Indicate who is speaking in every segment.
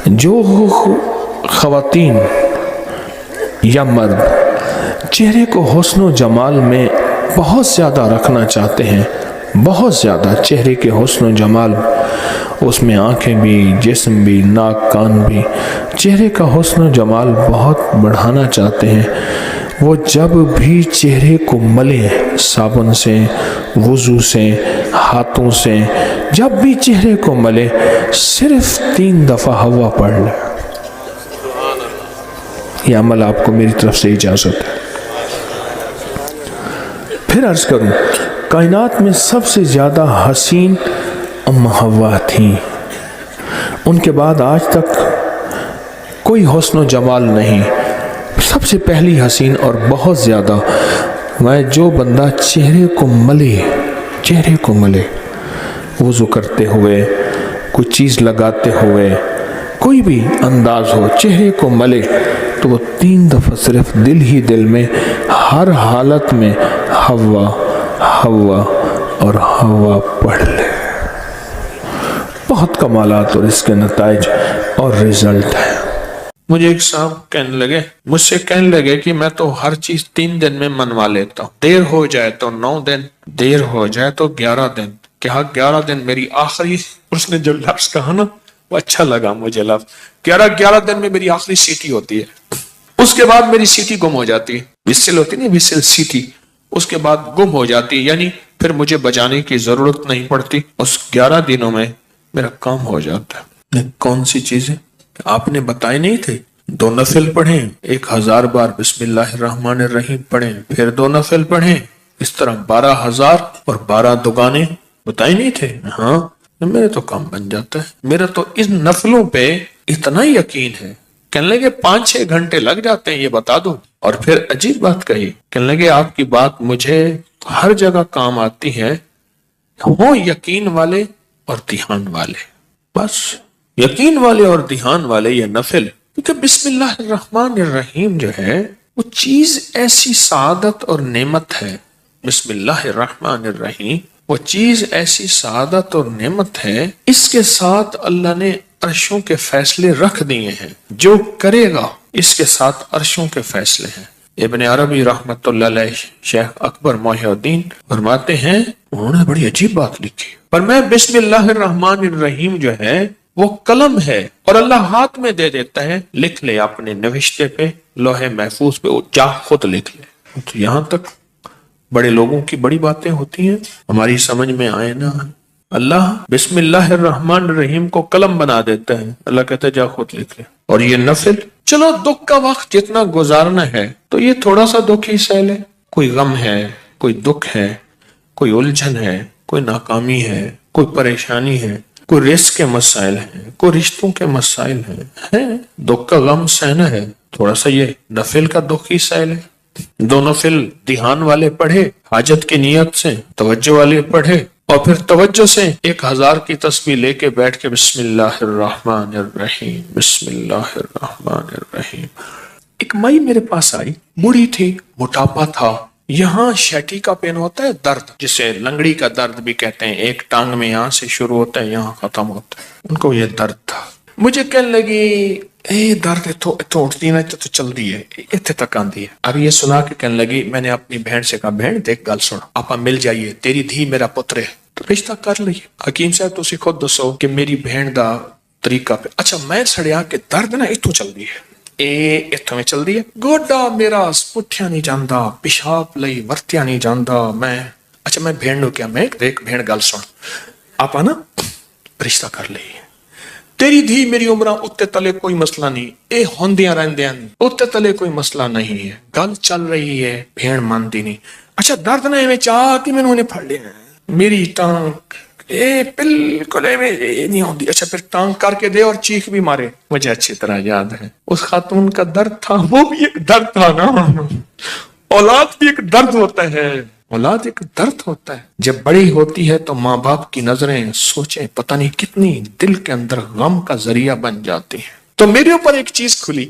Speaker 1: جو خواتین یا مرد چہرے کو حسن و جمال میں بہت زیادہ رکھنا چاہتے ہیں، بہت زیادہ چہرے کے حسن و جمال، اس میں آنکھیں بھی، جسم بھی، ناک کان بھی، چہرے کا حسن و جمال بہت بڑھانا چاہتے ہیں، وہ جب بھی چہرے کو ملے صابن سے، وضو سے، ہاتھوں سے، جب بھی چہرے کو ملے صرف 3 دفعہ ہوا پڑھ لے۔ یہ عمل آپ کو میری طرف سے اجازت ہے۔ پھر عرض کروں، کائنات میں سب سے زیادہ حسین ام حوا تھیں، ان کے بعد آج تک کوئی حسن و جمال نہیں، سب سے پہلی حسین اور بہت زیادہ۔ وہ جو بندہ چہرے کو ملے، وضو کرتے ہوئے، کوئی چیز لگاتے ہوئے، کوئی بھی انداز ہو، چہرے کو ملے تو وہ 3 دفعہ صرف دل ہی دل میں ہر حالت میں ہوا ہوا اور ہوا پڑھ لے۔ بہت کمالات اور اس کے نتائج اور رزلٹ ہیں۔ مجھے ایک صاحب مجھ سے کہنے لگے کہ میں تو ہر چیز 3 دن میں منوا لیتا ہوں، دیر ہو جائے تو 9 دن، دیر ہو جائے تو 11 دن۔ کہا 11 دن میری آخری، اس نے جو لفظ کہا نا وہ اچھا لگا مجھے لفظ، 11 دن میں میری آخری سیٹی ہوتی ہے، اس کے بعد میری سیٹی گم ہو جاتی ہے، وسل ہوتی نہیں، وسل سیٹی، اس کے بعد گم ہو جاتی، یعنی پھر مجھے بجانے کی ضرورت نہیں پڑتی، اس 11 دنوں میں میرا کام ہو جاتا ہے۔ کون سی چیزیں آپ نے بتائے نہیں تھے؟ 2 نفل پڑھیں، 1000 بار بسم اللہ الرحمن الرحیم پڑھیں، پھر 2 نفل پڑھیں، اس طرح 12,000 اور 12 دگانے بتائے نہیں تھے؟ ہاں، میرے تو کام بن جاتا ہے، میرا تو ان نفلوں پہ اتنا یقین ہے۔ کہنے لگے 5-6 گھنٹے لگ جاتے ہیں، یہ بتا دو۔ اور پھر عجیب بات کہی، کہنے لگے آپ کی بات مجھے ہر جگہ کام آتی ہے، ہو یقین والے اور دھیان والے، بس یقین والے اور دھیان والے یہ نفل، کیونکہ بسم اللہ الرحمن الرحیم جو ہے وہ چیز ایسی سعادت اور نعمت ہے، بسم اللہ الرحمن الرحیم وہ چیز ایسی سعادت اور نعمت ہے، اس کے ساتھ اللہ نے عرشوں کے فیصلے رکھ دیے ہیں، جو کرے گا اس کے ساتھ عرشوں کے فیصلے ہیں۔ ابن عربی رحمت اللہ علیہ، شیخ اکبر محی الدین فرماتے ہیں، انہوں نے بڑی عجیب بات لکھی، پر میں بسم اللہ الرحمن الرحیم جو ہے وہ قلم ہے اور اللہ ہاتھ میں دے دیتا ہے، لکھ لے اپنے نوشتے پہ، لوح محفوظ پہ، جا خود لکھ لے۔ تو یہاں تک بڑے لوگوں کی بڑی باتیں ہوتی ہیں، ہماری سمجھ میں آئے نا، اللہ بسم اللہ الرحمن الرحیم کو قلم بنا دیتا ہے، اللہ کہتا ہے جا خود لکھ لے۔ اور یہ نفل، چلو دکھ کا وقت جتنا گزارنا ہے تو یہ تھوڑا سا دکھ ہی سہ لے، کوئی غم ہے، کوئی دکھ ہے، کوئی الجھن ہے، کوئی ناکامی ہے، کوئی پریشانی ہے، کوئی رزق کے مسائل ہیں، کوئی رشتوں کے مسائل ہیں، دکھ کا غم سہنا ہے، تھوڑا سا یہ نفل کا دکھ ہی سہ لے۔ 2 نفل دھیان والے پڑھے، حاجت کی نیت سے، توجہ والے پڑھے، اور پھر توجہ سے 1000 کی تسبیح لے کے بیٹھ کے بسم اللہ الرحمن الرحیم، بسم اللہ الرحمن الرحیم۔ ایک مائی میرے پاس آئی، بوڑھی تھی، موٹاپا تھا، یہاں شیٹی کا پین ہوتا ہے درد، جسے لنگڑی کا درد بھی کہتے ہیں، ایک ٹانگ میں یہاں سے شروع ہوتا ہے یہاں ختم ہوتا ہے، ان کو یہ درد تھا۔ مجھے کہنے لگی درد اتو اٹھتی نا تو چل دی ہے، اتنے تک آندی ہے۔ اب یہ سنا کے کہنے لگی، میں نے اپنی بہن سے کہا، بہن دیکھ گل سن، آپا مل جائیے، تیری دھی میرا پتر ہے، تو رشتہ کر لئیے۔ حکیم صاحب تسی خود دسو کہ میری بہن دا طریقہ پہ، اچھا میں سڑیا کہ درد نا اتو چل دی ہے، اتوں میں چل دی ہے، گوڈا میرا پٹھیا نہیں جاندا، پیشاب لئی ورتیا نہیں جاندا، اچھا میں بہن نو کیا، میں دیکھ بہن گل سن، آپا نا رشتہ کر لئیے، تیری دھی میری عمرہ اتے تلے کوئی مسئلہ نہیں، اے ہوندیاں رہندیاں اتے تلے کوئی مسئلہ نہیں ہے، گل چل رہی ہے، بہن مانتی نہیں، اچھا درد نہ میں چاہ کہ میں نے پھڑ لیا میری ٹانگ، بالکل نہیں ہوندی، اچھا پھر ٹانگ کر کے دے اور چیخ بھی مارے۔ مجھے اچھی طرح یاد ہے اس خاتون کا درد تھا، وہ بھی ایک درد تھا نا، اولاد بھی ایک درد ہوتا ہے، اولاد ایک درد ہوتا ہے۔ جب بڑی ہوتی ہے تو ماں باپ کی نظریں سوچیں پتہ نہیں کتنی دل کے اندر غم کا ذریعہ بن جاتی ہیں۔ تو میرے اوپر ایک چیز کھلی،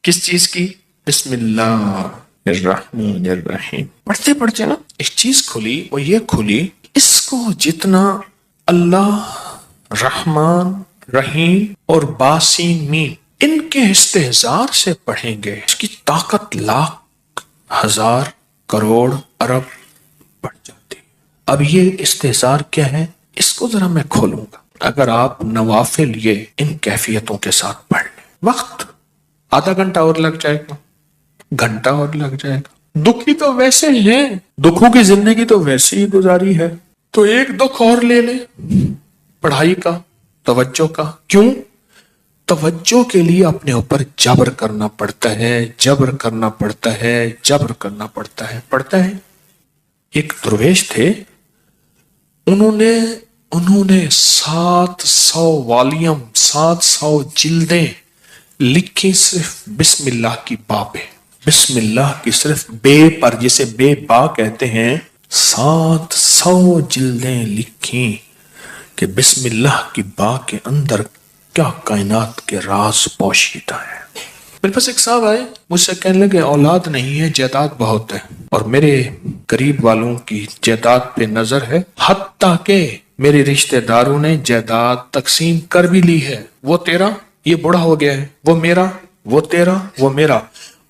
Speaker 1: کس چیز کی؟ بسم اللہ الرحمن الرحیم پڑھتے پڑھتے نا ایک چیز کھلی، وہ یہ کھلی، اس کو جتنا اللہ رحمان رحیم اور باسین میم، ان کے استحضار سے پڑھیں گے اس کی طاقت لاکھ ہزار کروڑ ارب بڑھ جاتی۔ اب یہ استحضار کیا ہے، اس کو ذرا میں کھولوں گا۔ اگر آپ نوافل یہ ان کیفیتوں کے ساتھ پڑھ لیں، وقت آدھا گھنٹہ اور لگ جائے گا، گھنٹہ اور لگ جائے گا۔ دکھی تو ویسے ہیں، دکھوں کی زندگی تو ویسے ہی گزاری ہے، تو ایک دکھ اور لے لے پڑھائی کا، توجہ کا۔ کیوں؟ توجہ کے لیے اپنے اوپر جبر کرنا پڑتا ہے، جبر کرنا پڑتا ہے، جبر کرنا پڑتا ہے، پڑتا ہے۔ ایک درویش تھے، انہوں نے 700 والیم، 700 جلدیں لکھی صرف بسم اللہ کی با پہ، بسم اللہ کی صرف بے پر، جسے بے با کہتے ہیں۔ 700 جلدیں لکھی کہ بسم اللہ کی با کے اندر کیا کائنات کے راز پوشیدہ ہے۔ میرے پاس ایک صاحب آئے، مجھ سے کہنے لگے اولاد نہیں ہے، جائیداد بہت ہے، اور میرے قریب والوں کی جائیداد پہ نظر ہے، حتیٰ کہ میرے رشتہ داروں نے جائیداد تقسیم کر بھی لی ہے۔ وہ تیرا، یہ بڑا ہو گیا ہے، وہ میرا، وہ تیرا، وہ میرا۔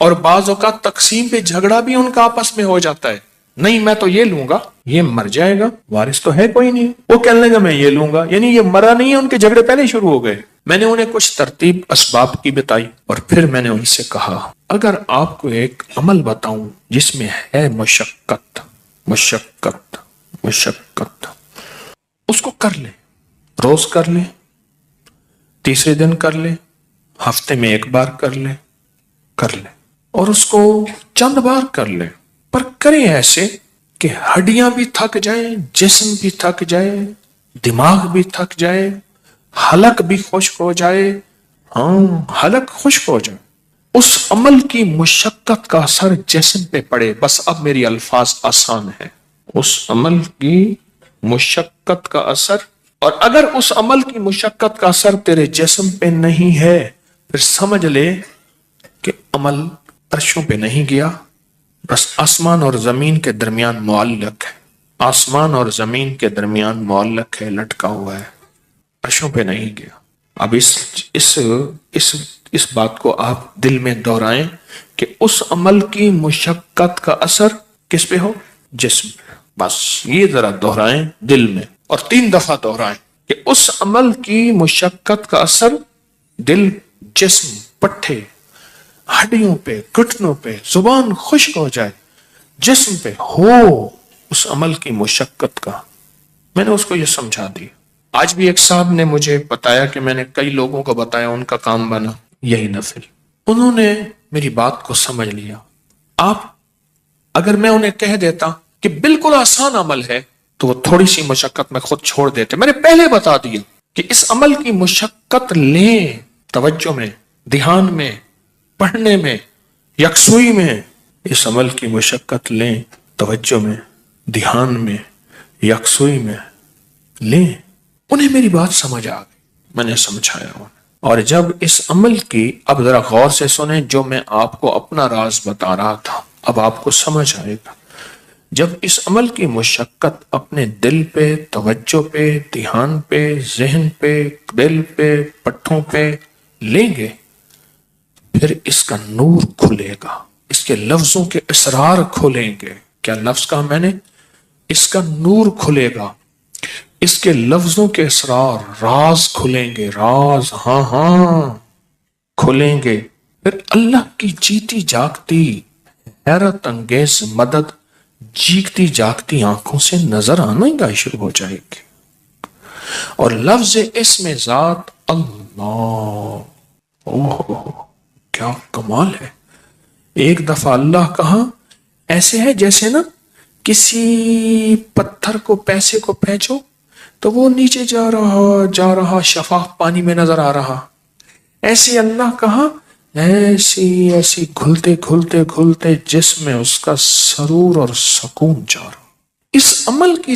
Speaker 1: اور بعض اوقات تقسیم پہ جھگڑا بھی ان کا آپس میں ہو جاتا ہے، نہیں میں تو یہ لوں گا، یہ مر جائے گا، وارث تو ہے کوئی نہیں، وہ کہنے لگا میں یہ لوں گا، یعنی یہ مرا نہیں ہے، ان کے جھگڑے پہلے شروع ہو گئے۔ میں نے انہیں کچھ ترتیب اسباب کی بتائی، اور پھر میں نے ان سے کہا اگر آپ کو ایک عمل بتاؤں جس میں ہے مشقت، مشقت، مشقت، اس کو کر لیں، روز کر لیں، تیسرے دن کر لیں، ہفتے میں ایک بار کر لیں، کر لیں، اور اس کو چند بار کر لیں، پر کریں ایسے کہ ہڈیاں بھی تھک جائیں، جسم بھی تھک جائے، دماغ بھی تھک جائے، حلق بھی خشک ہو جائے، حلق خشک ہو جائے، اس عمل کی مشقت کا اثر جسم پہ پڑے۔ بس اب میری الفاظ آسان ہے، اس عمل کی مشقت کا اثر، اور اگر اس عمل کی مشقت کا اثر تیرے جسم پہ نہیں ہے پھر سمجھ لے کہ عمل عرشوں پہ نہیں گیا، بس آسمان اور زمین کے درمیان معلق ہے، آسمان اور زمین کے درمیان معلق ہے، لٹکا ہوا ہے، عرشوں پہ نہیں گیا۔ اب اس بات کو آپ دل میں دہرائیں کہ اس عمل کی مشقت کا اثر کس پہ ہو؟ جسم پہ۔ بس یہ ذرا دہرائیں دل میں، اور 3 دفعہ دہرائیں کہ اس عمل کی مشقت کا اثر دل، جسم، پٹھے، ہڈیوں پہ، گھٹنوں پہ، زبان خشک ہو جائے، جسم پہ ہو اس عمل کی مشقت کا۔ میں نے اس کو یہ سمجھا دی۔ آج بھی ایک صاحب نے مجھے بتایا کہ میں نے کئی لوگوں کو بتایا، ان کا کام بنا یہی نفل، انہوں نے میری بات کو سمجھ لیا۔ آپ اگر میں انہیں کہہ دیتا کہ بالکل آسان عمل ہے تو وہ تھوڑی سی مشقت میں خود چھوڑ دیتے۔ میں نے پہلے بتا دیا کہ اس عمل کی مشقت لیں، توجہ میں، دھیان میں، پڑھنے میں، یکسوئی میں، اس عمل کی مشقت لیں، توجہ میں، دھیان میں، یکسوئی میں لیں۔ انہیں میری بات سمجھ آ گئی، میں نے سمجھایا انہیں۔ اور جب اس عمل کی، اب ذرا غور سے سنیں، جو میں آپ کو اپنا راز بتا رہا تھا اب آپ کو سمجھ آئے گا۔ جب اس عمل کی مشقت اپنے دل پہ، توجہ پہ، دھیان پہ، ذہن پہ، دل پہ، پٹھوں پہ لیں گے، پھر اس کا نور کھلے گا، اس کے لفظوں کے اسرار کھلیں گے۔ کیا لفظ کہا میں نے؟ اس کا نور کھلے گا، اس کے لفظوں کے اسرار، راز کھلیں گے، راز، ہاں کھلیں گے۔ پھر اللہ کی جیتی جاگتی حیرت انگیز مدد جیگتی جاگتی آنکھوں سے نظر آنا ہی شروع ہو جائے گی، اور لفظ اسم ذات اللہ، کیا کمال ہے۔ ایک دفعہ اللہ کہا، ایسے ہے جیسے نا کسی پتھر کو، پیسے کو پھینچو تو وہ نیچے جا رہا شفاف پانی میں نظر آ رہا، ایسے اللہ کہا، ایسی گھلتے گھلتے گھلتے جسم میں اس کا سرور اور سکون جا رہا۔ اس عمل کی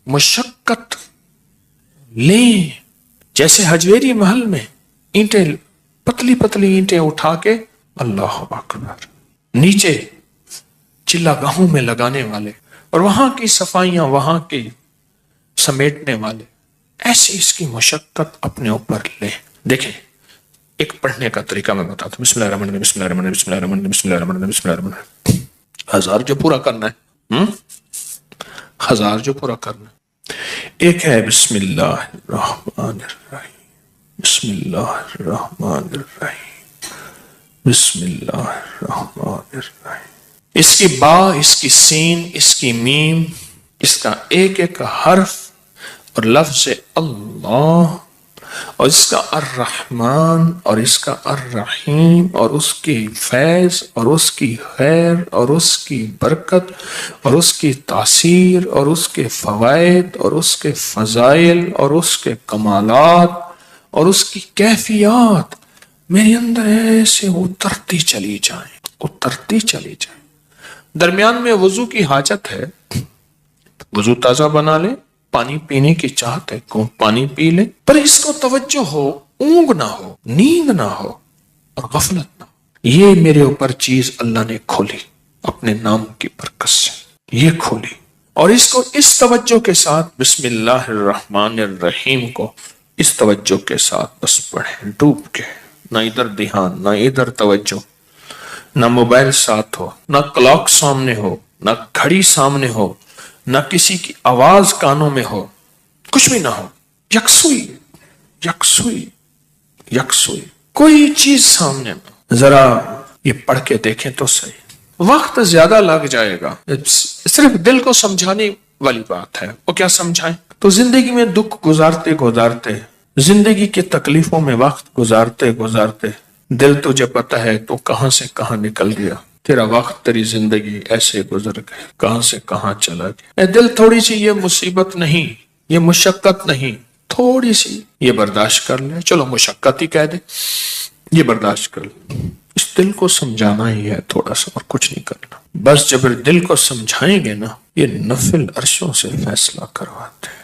Speaker 1: مشقت لیں، جیسے حجویری محل میں اینٹیں، پتلی پتلی اینٹیں اٹھا کے اللہ اکبر نیچے چلا گاہوں میں لگانے والے، اور وہاں کی صفائیاں، وہاں کی سمیٹنے والے، ایسی اس کی مشقت اپنے اوپر لیں. دیکھیں ایک پڑھنے کا طریقہ میں بتاتا ہوں. بسم اللہ الرحمن الرحیم، بسم اللہ الرحمن الرحیم، بسم اللہ الرحمن الرحیم، بسم اللہ الرحمن الرحیم، بسم اللہ الرحمن الرحیم. 1000 جو پورا کرنا ہے، 1000 جو پورا کرنا ہے. ایک ہے بسم اللہ الرحمن الرحیم، بسم اللہ الرحمن الرحیم، بسم اللہ الرحمن الرحیم. اس کی با، اس کی سین، اس کی میم، اس کا ایک ایک حرف اور لفظ اللہ، اور اس کا الرحمن اور اس کا الرحیم، اور اس کی فیض اور اس کی خیر اور اس کی برکت اور اس کی تاثیر اور اس کے فوائد اور اس کے فضائل اور اس کے کمالات اور اس کی کیفیات میرے اندر ایسے اترتی چلی جائیں، اترتی چلی جائیں. درمیان میں وضو کی حاجت ہے، وضو تازہ بنا لے، پانی پینے کی چاہت ہے کو پانی پی لے، پر اس کو توجہ ہو، اونگ نہ ہو، نیند نہ ہو اور غفلت نہ ہو. یہ میرے اوپر چیز اللہ نے کھولی اپنے نام کی برکت سے، یہ کھولی. اور اس کو اس توجہ کے ساتھ بسم اللہ الرحمن الرحیم کو اس توجہ کے ساتھ بس پڑھیں ڈوب کے، نہ ادھر دھیان، نہ ادھر توجہ، نہ موبائل ساتھ ہو، نہ کلاک سامنے ہو، نہ گھڑی سامنے ہو، نہ کسی کی آواز کانوں میں ہو، کچھ بھی نہ ہو. یکسوئی، یکسوئی، یکسوئی، کوئی چیز سامنے نہ. ذرا یہ پڑھ کے دیکھیں تو صحیح. وقت زیادہ لگ جائے گا، صرف دل کو سمجھانے والی بات ہے. وہ کیا سمجھائیں؟ تو زندگی میں دکھ گزارتے گزارتے، زندگی کی تکلیفوں میں وقت گزارتے گزارتے دل تجھے پتہ ہے تو کہاں سے کہاں نکل گیا. تیرا وقت، تیری زندگی ایسے گزر گئے، کہاں سے کہاں چلا گیا. اے دل، تھوڑی سی یہ مصیبت نہیں، یہ مشقت نہیں، تھوڑی سی یہ برداشت کر لے. چلو مشقت ہی کہہ دے، یہ برداشت کر لے. اس دل کو سمجھانا ہی ہے تھوڑا سا، اور کچھ نہیں کرنا. بس جب دل کو سمجھائیں گے نا، یہ نفل عرشوں سے فیصلہ کرواتے ہیں.